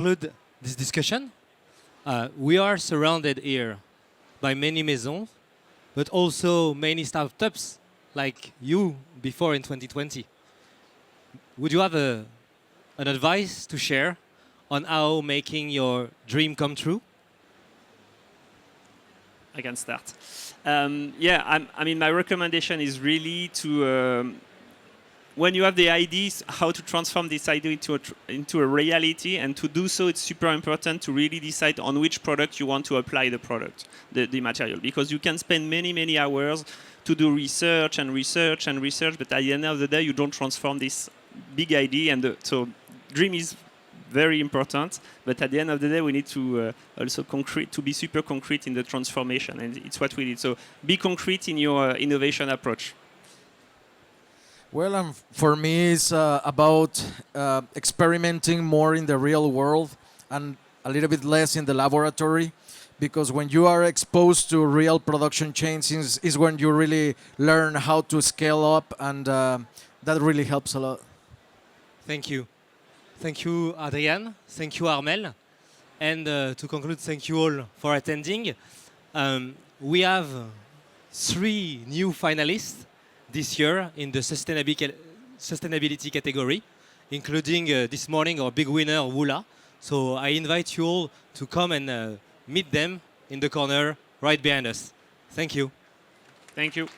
Conclude this discussion. We are surrounded here by many maisons, but also many startups like you before in 2020. Would you have an advice to share on how making your dream come true? I can start. I mean, my recommendation is really to, when you have the ideas, how to transform this idea into a reality, and to do so, it's super important to really decide on which product you want to apply the product, the material, because you can spend many, many hours to do research and research and research, but at the end of the day, you don't transform this big idea, and so dream is very important, but at the end of the day, we need to also to be super concrete in the transformation, and it's what we need. So be concrete in your innovation approach. Well, for me, it's about experimenting more in the real world and a little bit less in the laboratory, because when you are exposed to real production chains is when you really learn how to scale up, and that really helps a lot. Thank you. Thank you, Adrian. Thank you, Armel. And to conclude, thank you all for attending. We have 3 new finalists this year in the sustainability category, including this morning our big winner, Wula. So I invite you all to come and meet them in the corner right behind us. Thank you. Thank you.